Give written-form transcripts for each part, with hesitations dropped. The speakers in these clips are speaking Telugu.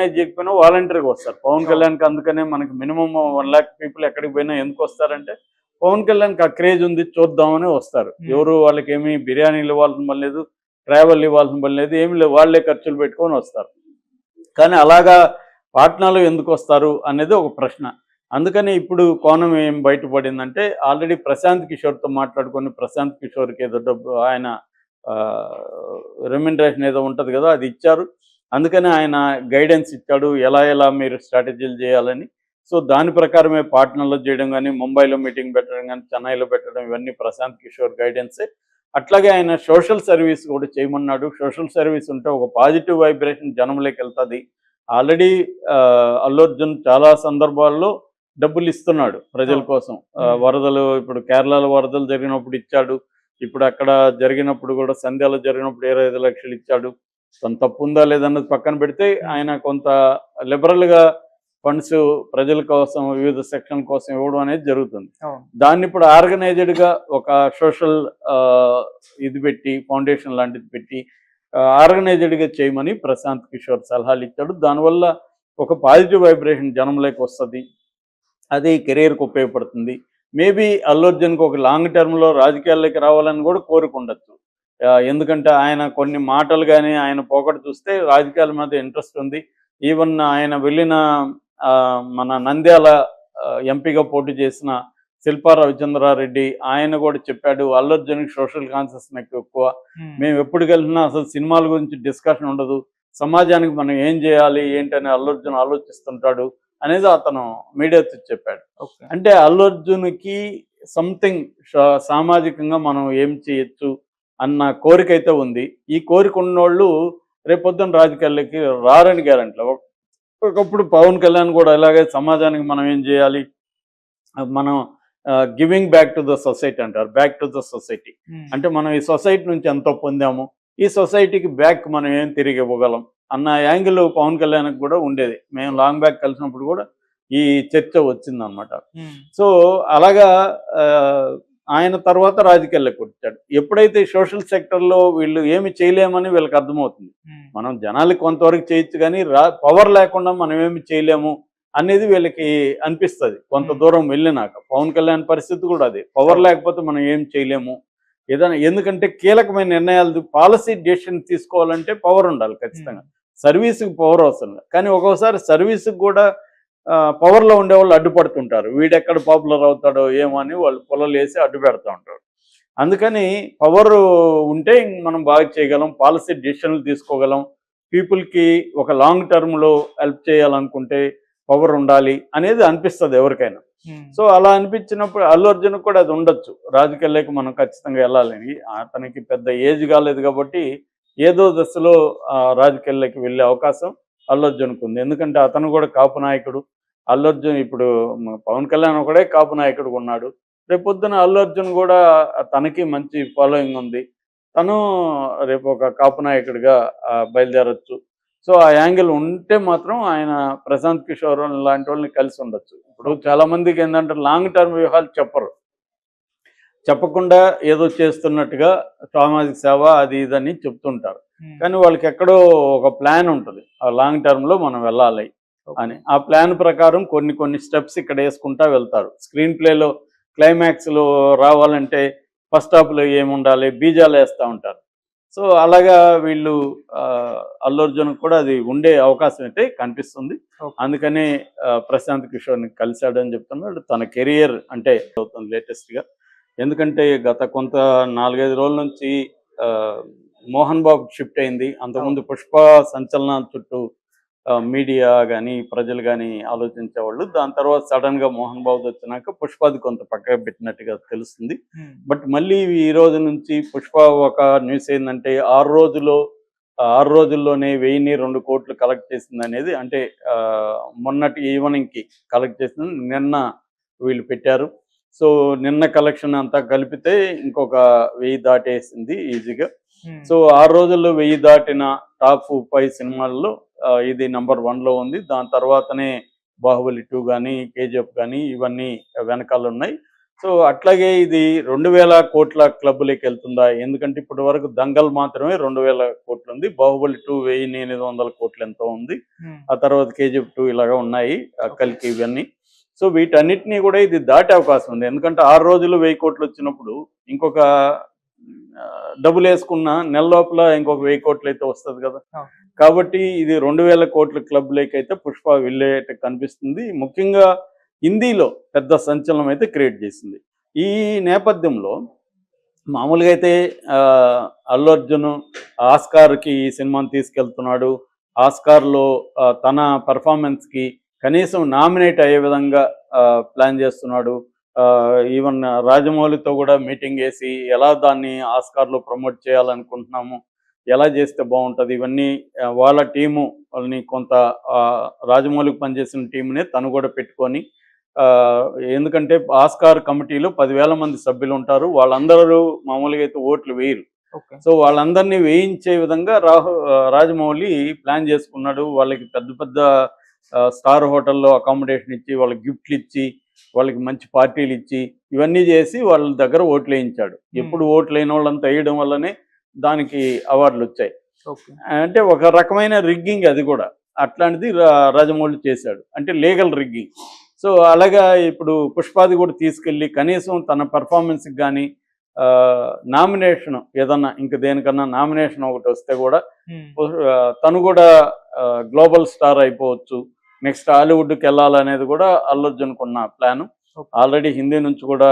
చేయకపోయినా వాలంటీర్గా వస్తారు పవన్ కళ్యాణ్కి. అందుకనే మనకి మినిమం 1,00,000 పీపుల్ ఎక్కడికి పోయినా ఎందుకు వస్తారంటే పవన్ కళ్యాణ్కి ఆ క్రేజ్ ఉంది చూద్దామని వస్తారు. ఎవరు వాళ్ళకి ఏమి బిర్యానీలు ఇవ్వాల్సిన పని లేదు, ట్రావెల్ ఇవ్వాల్సిన పని లేదు, ఏమి లేదు, వాళ్ళే ఖర్చులు పెట్టుకొని వస్తారు. కానీ అలాగా పాట్నాలో ఎందుకు వస్తారు అనేది ఒక ప్రశ్న. అందుకని ఇప్పుడు కోణం ఏం బయటపడిందంటే ఆల్రెడీ ప్రశాంత్ కిషోర్తో మాట్లాడుకొని ప్రశాంత్ కిషోర్కి ఏదో డబ్బు ఆయన రెమ్యునరేషన్ ఏదో ఉంటుంది కదా అది ఇచ్చారు. అందుకని ఆయన గైడెన్స్ ఇచ్చాడు ఎలా ఎలా మీరు స్ట్రాటజీలు చేయాలని. సో దాని ప్రకారమే పాట్నాలో చేయడం కానీ, ముంబైలో మీటింగ్ పెట్టడం కానీ, చెన్నైలో పెట్టడం ఇవన్నీ ప్రశాంత్ కిషోర్ గైడెన్సే. అట్లాగే ఆయన సోషల్ సర్వీస్ కూడా చేయమన్నాడు. సోషల్ సర్వీస్ ఉంటే ఒక పాజిటివ్ వైబ్రేషన్ జనంలోకి వెళ్తుంది. ఆల్రెడీ అల్లు అర్జున్ చాలా సందర్భాల్లో డబ్బులు ఇస్తున్నాడు ప్రజల కోసం. వరదలు, ఇప్పుడు కేరళలో వరదలు జరిగినప్పుడు ఇచ్చాడు. ఇప్పుడు అక్కడ జరిగినప్పుడు కూడా సంధ్యాలో జరిగినప్పుడు 25 లక్షలు ఇచ్చాడు. తను తప్పు ఉందా లేదన్నది పక్కన పెడితే ఆయన కొంత లిబరల్గా ఫండ్స్ ప్రజల కోసం వివిధ సెక్షన్ కోసం ఇవ్వడం అనేది జరుగుతుంది. దాన్ని ఇప్పుడు ఆర్గనైజ్డ్గా ఒక సోషల్ ఇది పెట్టి ఫౌండేషన్ లాంటిది పెట్టి ఆర్గనైజ్డ్గా చేయమని ప్రశాంత్ కిషోర్ సలహాలు ఇచ్చాడు. దానివల్ల ఒక పాజిటివ్ వైబ్రేషన్ జనంలోకి వస్తుంది, అది కెరీర్కి ఉపయోగపడుతుంది. మేబీ అల్లు అర్జున్కి ఒక లాంగ్ టర్మ్లో రాజకీయాల్లోకి రావాలని కూడా కోరుకుండొచ్చు. ఎందుకంటే ఆయన కొన్ని మాటలు కానీ ఆయన పోకడ చూస్తే రాజకీయాల మీద ఇంట్రెస్ట్ ఉంది. ఈవెన్ ఆయన వెళ్ళిన మన నంద్యాల ఎంపీగా పోటీ చేసిన శిల్పా రవిచంద్రారెడ్డి ఆయన కూడా చెప్పాడు అల్లు అర్జున్కి సోషల్ కాన్షియస్నెస్ ఎక్కువ, మేము ఎప్పుడు కలిసినా అసలు సినిమాల గురించి డిస్కషన్ ఉండదు, సమాజానికి మనం ఏం చేయాలి ఏంటని అల్లు అర్జున్ ఆలోచిస్తుంటాడు అనేది అతను మీడియాతో చెప్పాడు. అంటే అల్లు అర్జున్కి సంథింగ్ సామాజికంగా మనం ఏం చేయొచ్చు అన్న కోరిక అయితే ఉంది. ఈ కోరిక ఉన్నోళ్ళు రేపొద్దున రాజకీయాల్లోకి రారని గ్యారెంటీ. ఒకప్పుడు పవన్ కళ్యాణ్ కూడా ఇలాగే సమాజానికి మనం ఏం చేయాలి, మనం giving back to the society అంటారు, బ్యాక్ టు ద సొసైటీ అంటే మనం ఈ సొసైటీ నుంచి ఎంతో పొందాము, ఈ సొసైటీకి బ్యాక్ మనం ఏం తిరిగి ఇవ్వగలం అన్న యాంగిల్ పవన్ కళ్యాణ్కి కూడా ఉండేది. మేము లాంగ్ బ్యాక్ కలిసినప్పుడు కూడా ఈ చర్చ వచ్చిందనమాట. సో అలాగా ఆయన తర్వాత రాజకీయాల్లోకి వచ్చాడు. ఎప్పుడైతే సోషల్ సెక్టర్లో వీళ్ళు ఏమి చేయలేమని వీళ్ళకి అర్థమవుతుంది. మనం జనాలకి కొంతవరకు చేయొచ్చు కానీ పవర్ లేకుండా మనం ఏమి చేయలేము అనేది వీళ్ళకి అనిపిస్తుంది కొంత దూరం వెళ్ళినాక. పవన్ కళ్యాణ్ పరిస్థితి కూడా అదే, పవర్ లేకపోతే మనం ఏం చేయలేము ఏదైనా. ఎందుకంటే కీలకమైన నిర్ణయాలు పాలసీ డెసిషన్ తీసుకోవాలంటే పవర్ ఉండాలి ఖచ్చితంగా. సర్వీస్కి పవర్ అవసరం, కానీ ఒక్కోసారి సర్వీస్కి కూడా పవర్లో ఉండేవాళ్ళు అడ్డుపడుతుంటారు. వీడెక్కడ పాపులర్ అవుతాడో ఏమో అని వాళ్ళు పొలలు వేసి అడ్డు పెడతా ఉంటారు. అందుకని పవర్ ఉంటే మనం బాగా చేయగలం, పాలసీ డెసిషన్లు తీసుకోగలం, పీపుల్కి ఒక లాంగ్ టర్మ్లో హెల్ప్ చేయాలనుకుంటే పవర్ ఉండాలి అనేది అనిపిస్తుంది ఎవరికైనా. సో అలా అనిపించినప్పుడు అల్లు అర్జున్ కూడా అది ఉండొచ్చు, రాజకీయాల్లోకి మనం ఖచ్చితంగా వెళ్ళాలని. అతనికి పెద్ద ఏజ్ కాలేదు కాబట్టి ఏదో దశలో రాజకీయాల్లోకి వెళ్ళే అవకాశం అల్లు అర్జున్కు ఉంది. ఎందుకంటే అతను కూడా కాపు నాయకుడు. అల్లు అర్జున్ ఇప్పుడు పవన్ కళ్యాణ్ ఒకడే కాపు నాయకుడు ఉన్నాడు. రేపొద్దున అల్లు అర్జున్ కూడా తనకి మంచి ఫాలోయింగ్ ఉంది, తను రేపు ఒక కాపు నాయకుడిగా బయలుదేరొచ్చు. సో ఆ యాంగిల్ ఉంటే మాత్రం ఆయన ప్రశాంత్ కిషోర్ లాంటి వాళ్ళని కలిసి ఉండొచ్చు. ఇప్పుడు చాలామందికి ఏంటంటే లాంగ్ టర్మ్ వ్యూహాలు చెప్పకుండా ఏదో చేస్తున్నట్టుగా సామాజిక సేవ అది ఇదని చెప్తుంటారు. కానీ వాళ్ళకి ఎక్కడో ఒక ప్లాన్ ఉంటుంది, ఆ లాంగ్ టర్మ్లో మనం వెళ్ళాలి అని. ఆ ప్లాన్ ప్రకారం కొన్ని స్టెప్స్ ఇక్కడ వేసుకుంటా వెళ్తారు. స్క్రీన్ ప్లేలో క్లైమాక్స్లో రావాలంటే ఫస్ట్ హాఫ్లో ఏముండాలి బీజాలు వేస్తూ ఉంటారు. సో అలాగా వీళ్ళు అల్లు అర్జున్ కూడా అది ఉండే అవకాశం అయితే కనిపిస్తుంది. అందుకనే ప్రశాంత్ కిషోర్ని కలిశాడని చెప్తున్నాడు. తన కెరియర్ అంటే అవుతుంది లేటెస్ట్గా. ఎందుకంటే గత కొంత 4-5 రోజుల నుంచి మోహన్ బాబు షిఫ్ట్ అయింది. అంతకుముందు పుష్ప సంచలనాల చుట్టూ మీడియా కానీ ప్రజలు కానీ ఆలోచించేవాళ్ళు. దాని తర్వాత సడన్గా మోహన్ బాబు వచ్చినాక పుష్పది కొంత పక్కకు పెట్టినట్టుగా తెలుస్తుంది. బట్ మళ్ళీ ఈ రోజు నుంచి పుష్ప ఒక న్యూస్ ఏంటంటే 6 రోజుల్లోనే 1002 కోట్లు కలెక్ట్ చేసింది అనేది. అంటే మొన్నటి ఈవినింగ్కి కలెక్ట్ చేసింది, నిన్న వీళ్ళు పెట్టారు. సో నిన్న కలెక్షన్ అంతా కలిపితే ఇంకొక 1000 దాటేసింది ఈజీగా. సో 6 రోజుల్లో 1000 దాటిన టాప్ 5 సినిమాల్లో ఇది నెంబర్ 1లో ఉంది. దాని తర్వాతనే బాహుబలి 2 కానీ కేజీఎఫ్ కానీ ఇవన్నీ వెనకాల ఉన్నాయి. సో అట్లాగే ఇది 2000 కోట్ల క్లబ్‌లోకి వెళ్తుందా? ఎందుకంటే ఇప్పటి వరకు దంగల్ మాత్రమే 2000 కోట్లు ఉంది. బాహుబలి 2 1800 కోట్లు ఎంతో ఉంది. ఆ తర్వాత కేజీఎఫ్ 2 ఇలాగా ఉన్నాయి. కల్కి ఇవన్నీ. సో వీటన్నిటిని కూడా ఇది దాటే అవకాశం ఉంది. ఎందుకంటే 6 రోజులు 1000 కోట్లు వచ్చినప్పుడు ఇంకొక డబ్బులేసుకున్న నెల లోపల ఇంకొక 1000 కోట్లు అయితే వస్తది కదా! కాబట్టి ఇది 2000 కోట్ల క్లబ్‌లోకి అయితే పుష్ప వెళ్ళేట్టు కనిపిస్తుంది. ముఖ్యంగా హిందీలో పెద్ద సంచలనం అయితే క్రియేట్ చేసింది. ఈ నేపథ్యంలో మామూలుగా అయితే అల్లు అర్జున్ ఆస్కార్‌కి ఈ సినిమాని తీసుకెళ్తున్నాడు. ఆస్కార్‌లో తన పెర్ఫార్మెన్స్‌కి కనీసం నామినేట్ అయ్యే విధంగా ప్లాన్ చేస్తున్నాడు. ఈవెన్ రాజమౌళితో కూడా మీటింగ్ వేసి ఎలా దాన్ని ఆస్కార్‌లో ప్రమోట్ చేయాలనుకుంటున్నాము, ఎలా చేస్తే బాగుంటుంది, ఇవన్నీ వాళ్ళ టీము వాళ్ళని కొంత రాజమౌళికి పనిచేసిన టీంనే తను కూడా పెట్టుకొని, ఎందుకంటే ఆస్కార్ కమిటీలో 10,000 మంది సభ్యులు ఉంటారు. వాళ్ళందరూ మామూలుగా అయితే ఓట్లు వేయరు. సో వాళ్ళందరినీ వేయించే విధంగా రాజమౌళి ప్లాన్ చేసుకున్నాడు. వాళ్ళకి పెద్ద పెద్ద స్టార్ హోటల్లో అకామిడేషన్ ఇచ్చి, వాళ్ళకి గిఫ్ట్లు ఇచ్చి, వాళ్ళకి మంచి పార్టీలు ఇచ్చి, ఇవన్నీ చేసి వాళ్ళ దగ్గర ఓట్లు వేయించాడు. ఎప్పుడు ఓట్లు లేని వాళ్ళంతా వేయడం వల్లనే దానికి అవార్డులు వచ్చాయి. అంటే ఒక రకమైన రిగ్గింగ్ అది కూడా. అట్లాంటిది రాజమౌళి చేశాడు. అంటే లీగల్ రిగ్గింగ్. సో అలాగా ఇప్పుడు పుష్పాది కూడా తీసుకెళ్ళి కనీసం తన పెర్ఫార్మెన్స్కి కానీ నామినేషన్ ఏదన్నా ఇంక దేనికన్నా నామినేషన్ ఒకటి వస్తే కూడా తను కూడా గ్లోబల్ స్టార్ అయిపోవచ్చు, నెక్స్ట్ హాలీవుడ్కి వెళ్ళాలనేది కూడా అల్లు అర్జున్కు ఉన్న ప్లాను. ఆల్రెడీ హిందీ నుంచి కూడా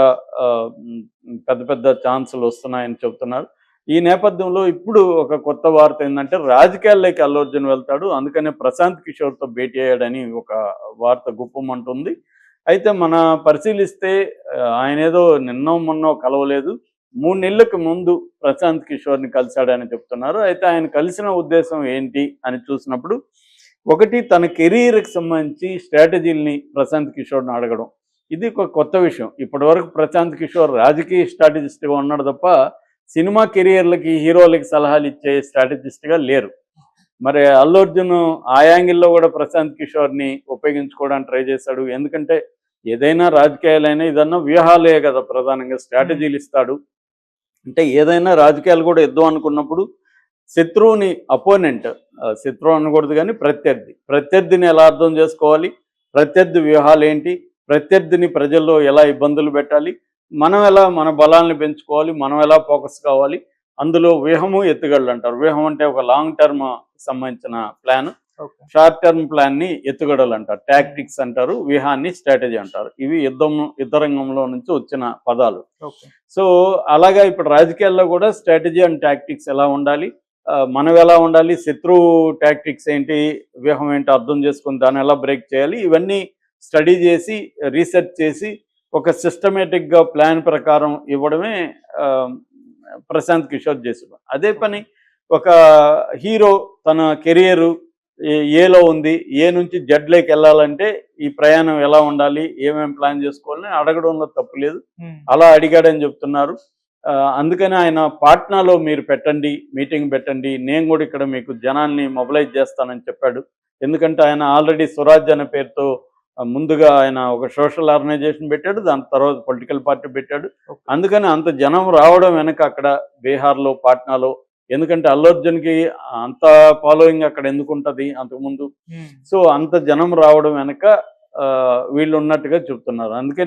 పెద్ద పెద్ద ఛాన్సులు వస్తున్నాయని చెబుతున్నారు. ఈ నేపథ్యంలో ఇప్పుడు ఒక కొత్త వార్త ఏంటంటే రాజకీయాల్లోకి అల్లు అర్జున్ వెళ్తాడు, అందుకనే ప్రశాంత్ కిషోర్తో భేటీ అయ్యాడని ఒక వార్త గుప్పమంటుంది. అయితే మన పరిశీలిస్తే ఆయన ఏదో నిన్నో మొన్నో కలవలేదు, 3 నెలలకు ముందు ప్రశాంత్ కిషోర్ని కలిశాడని చెప్తున్నారు. అయితే ఆయన కలిసిన ఉద్దేశం ఏంటి అని చూసినప్పుడు, ఒకటి తన కెరీర్కి సంబంధించి స్ట్రాటజీల్ని ప్రశాంత్ కిషోర్ని అడగడం. ఇది ఒక కొత్త విషయం. ఇప్పటివరకు ప్రశాంత్ కిషోర్ రాజకీయ స్ట్రాటజిస్ట్గా ఉన్నాడు తప్ప సినిమా కెరియర్లకి హీరోలకి సలహాలు ఇచ్చే స్ట్రాటజిస్ట్గా లేరు. మరి అల్లు అర్జున్ ఆ యాంగిల్లో కూడా ప్రశాంత్ కిషోర్ని ఉపయోగించుకోవడానికి ట్రై చేశాడు. ఎందుకంటే ఏదైనా రాజకీయాలైనా ఇదన్నా వ్యూహాలే కదా, ప్రధానంగా స్ట్రాటజీలు ఇస్తాడు. అంటే ఏదైనా రాజకీయాలు కూడా ఇద్దాం అనుకున్నప్పుడు శత్రువుని అపోనెంట్, శత్రువు అనకూడదు కానీ ప్రత్యర్థిని ఎలా అర్థం చేసుకోవాలి, ప్రత్యర్థి వ్యూహాలు ఏంటి, ప్రత్యర్థిని ప్రజల్లో ఎలా ఇబ్బందులు పెట్టాలి, మనం ఎలా మన బలాన్ని పెంచుకోవాలి, మనం ఎలా ఫోకస్ కావాలి, అందులో వ్యూహము ఎత్తుగడలు అంటారు. వ్యూహం అంటే ఒక లాంగ్ టర్మ్ సంబంధించిన ప్లాన్, షార్ట్ టర్మ్ ప్లాన్ని ఎత్తుగడలు అంటారు, టాక్టిక్స్ అంటారు, వ్యూహాన్ని స్ట్రాటజీ అంటారు. ఇవి యుద్ధ రంగంలో నుంచి వచ్చిన పదాలు. సో అలాగా ఇప్పుడు రాజకీయాల్లో కూడా స్ట్రాటజీ అండ్ టాక్టిక్స్ ఎలా ఉండాలి, మనం ఎలా ఉండాలి, శత్రువు టాక్టిక్స్ ఏంటి, వ్యూహం ఏంటి అర్థం చేసుకుని దాన్ని ఎలా బ్రేక్ చేయాలి, ఇవన్నీ స్టడీ చేసి రీసెర్చ్ చేసి ఒక సిస్టమేటిక్గా ప్లాన్ ప్రకారం ఇవ్వడమే ప్రశాంత్ కిషోర్ చేసాడు. అదే పని ఒక హీరో తన కెరియరు ఏలో ఉంది, ఏ నుంచి జెడ్లోకి వెళ్ళాలంటే ఈ ప్రయాణం ఎలా ఉండాలి, ఏమేమి ప్లాన్ చేసుకోవాలని అడగడంలో తప్పు లేదు. అలా అడిగాడని చెప్తున్నారు. అందుకని ఆయన పాట్నాలో మీరు పెట్టండి, మీటింగ్ పెట్టండి, నేను కూడా ఇక్కడ మీకు జనాల్ని మొబిలైజ్ చేస్తానని చెప్పాడు. ఎందుకంటే ఆయన ఆల్రెడీ స్వరాజ్ అనే పేరుతో ముందుగా ఆయన ఒక సోషల్ ఆర్గనైజేషన్ పెట్టాడు, దాని తర్వాత పొలిటికల్ పార్టీ పెట్టాడు. అందుకని అంత జనం రావడం వెనక అక్కడ బీహార్లో పాట్నాలో, ఎందుకంటే అల్లు అర్జున్కి అంత ఫాలోయింగ్ అక్కడ ఎందుకు ఉంటుంది అంతకుముందు, సో అంత జనం రావడం వెనక వీళ్ళు ఉన్నట్టుగా చెప్తున్నారు. అందుకే